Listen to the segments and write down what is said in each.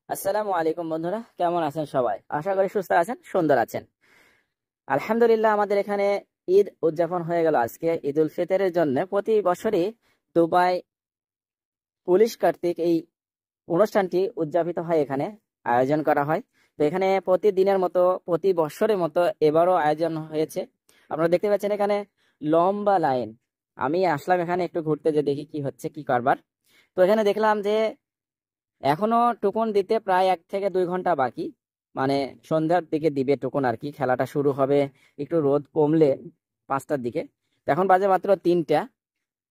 আসসালামু আলাইকুম বন্ধুরা, কেমন আছেন সবাই? আশা করি সুস্থ আছেন, সুন্দর আছেন। আলহামদুলিল্লাহ, আমাদের এখানে ঈদ উদযাপন হয়ে গেল। আজকে ঈদ উল ফিতরের জন্য প্রতি বছরই দুবাই পুলিশ কর্তৃক এই অনুষ্ঠানটি উদযাপিত হয়, এখানে আয়োজন করা হয়। তো এখানে প্রতিদিনের মতো, প্রতি বছরের মতো এবারও আয়োজন হয়েছে। আপনারা দেখতে পাচ্ছেন এখানে লম্বা লাইন। আমি আসলাম এখানে একটু ঘুরতে, যে দেখি কি হচ্ছে, কি কারবার। তো এখানে দেখলাম যে এখনো টোকন দিতে প্রায় 1 থেকে 2 ঘন্টা বাকি। মানে সন্ধ্যার দিকে দিবে টোকন আর কি, খেলাটা শুরু হবে একটু রোদ কমলে, 5টার দিকে। তো এখন বাজে মাত্র 3টা।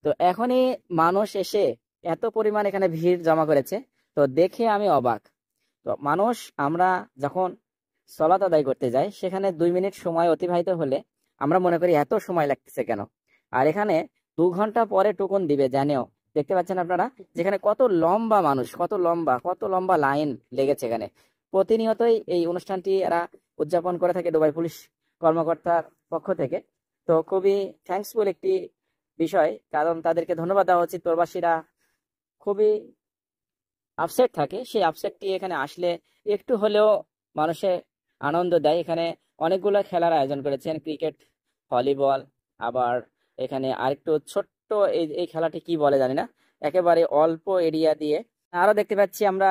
তো এখনই মানুষ এসে এত পরিমাণ এখানে ভিড় জমা করেছে, তো দেখে আমি অবাক। তো মানুষ, আমরা যখন সলাত আদায় করতে যাই, সেখানে 2 মিনিট সময় অতিবাহিত হলে আমরা মনে করি এত সময় লাগতেছে কেন। আর এখানে 2 ঘন্টা পরে টোকন দিবে জানেও। দেখতে পাচ্ছেন আপনারা, যেখানে কত লম্বা মানুষ, কত লম্বা লাইন লেগেছে এখানে। প্রতিনিয়তই এই অনুষ্ঠানটি এরা উদযাপন করে থাকে দুবাই পুলিশ কর্মকর্তার পক্ষ থেকে। তো খুবই থ্যাঙ্কসফুল একটি বিষয়, কারণ তাদেরকে ধন্যবাদ দেওয়া উচিত। প্রবাসীরা খুবই আপসেট থাকে, সেই আপসেটটি এখানে আসলে একটু হলেও মানুষে আনন্দ দেয়। এখানে অনেকগুলো খেলার আয়োজন করেছেন, ক্রিকেট, ভলিবল, আবার এখানে আরেকটু ছোট্ট এই এই খেলাটি কি বলে জানি না, একেবারে অল্প এরিয়া দিয়ে। আরো দেখতে পাচ্ছি আমরা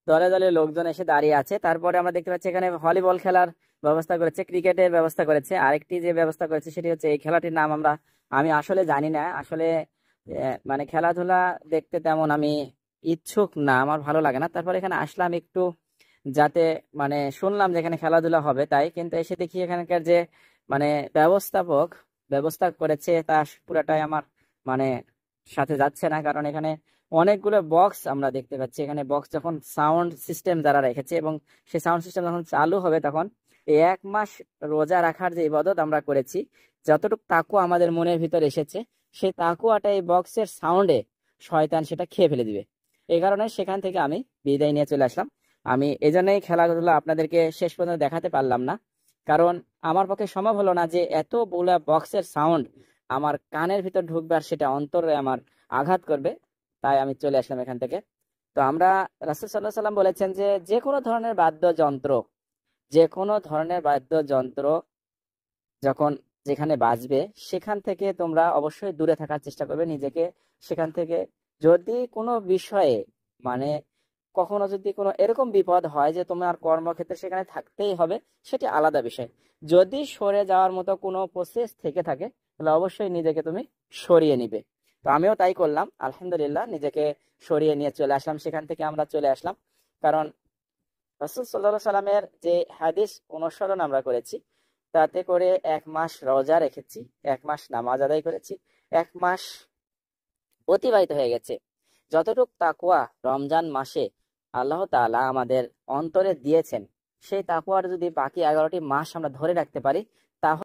দলে দলে লোকজন এসে দাঁড়িয়ে আছে। তারপরে আমরা দেখতে পাচ্ছি এখানে ভলিবল খেলার ব্যবস্থা করেছে, ক্রিকেটের ব্যবস্থা করেছে। আরেকটি যে ব্যবস্থা করেছে সেটি হচ্ছে, এই খেলাটির নাম আমি আসলে জানি না। আসলে মানে খেলাধুলা দেখতে তেমন আমি ইচ্ছুক না, আমার ভালো লাগে না। তারপর এখানে আসলাম একটু, যাতে মানে শুনলাম যে এখানে খেলাধুলা হবে, তাই। কিন্তু এসে দেখি এখানকার যে মানে ব্যবস্থাপক ব্যবস্থা করেছে, তা পুরাটাই আমার মানে সাথে যাচ্ছে না। কারণ এখানে অনেকগুলো বক্স আমরা দেখতে পাচ্ছি। এখানে বক্স যখন সাউন্ড সিস্টেম যারা রেখেছে, এবং সেই সাউন্ড সিস্টেম যখন চালু হবে, তখন এই 1 মাস রোজা রাখার যে ইবাদত আমরা করেছি, যতটুকু তাকুয়া আমাদের মনের ভিতর এসেছে, সেই তাকুয়াটা এই বক্সের সাউন্ডে শয়তান সেটা খেয়ে ফেলে দিবে। এই কারণে সেখান থেকে আমি বিদায় নিয়ে চলে আসলাম। আমি এই জন্যই খেলাধুলা আপনাদেরকে শেষ পর্যন্ত দেখাতে পারলাম না, কারণ আমার পক্ষে সম্ভব হলো না যে এতগুলা বক্সের সাউন্ড আমার কানের ভিতর ঢুকবে আর সেটা অন্তরে আমার আঘাত করবে। তাই আমি চলে আসলাম এখান থেকে। তো আমরা, রাসূল সাল্লাল্লাহু আলাইহি সাল্লাম বলেছেন যে যে কোনো ধরনের বাদ্যযন্ত্র, যে কোনো ধরনের বাদ্যযন্ত্র যখন যেখানে বাজবে, সেখান থেকে তোমরা অবশ্যই দূরে থাকার চেষ্টা করবে নিজেকে। সেখান থেকে যদি কোনো বিষয়ে মানে কখনো যদি কোনো এরকম বিপদ হয় যে তোমার কর্মক্ষেত্রে সেখানে থাকতেই হবে, সেটি আলাদা বিষয়। যদি সরে যাওয়ার মতো কোনো প্রসেস থেকে থাকে, তাহলে অবশ্যই নিজেকে তুমি সরিয়ে নিবে। তো আমিও তাই করলাম, আলহামদুলিল্লাহ, নিজেকে সরিয়ে নিয়ে চলে আসলাম। সেখান থেকে আমরা চলে আসলাম, কারণ রাসূল সাল্লাল্লাহু আলাইহি সাল্লামের যে হাদিস অনুসরণ আমরা করেছি, তাতে করে 1 মাস রোজা রেখেছি, 1 মাস নামাজ আদায় করেছি, 1 মাস অতিবাহিত হয়ে গেছে। যতটুক তাকওয়া রমজান মাসে আল্লাহ তাআলা আমাদের অন্তরে দিয়েছেন, সেই তাকওয়ার যদি বাকি 11টি মাস আমরা ধরে রাখতে পারি,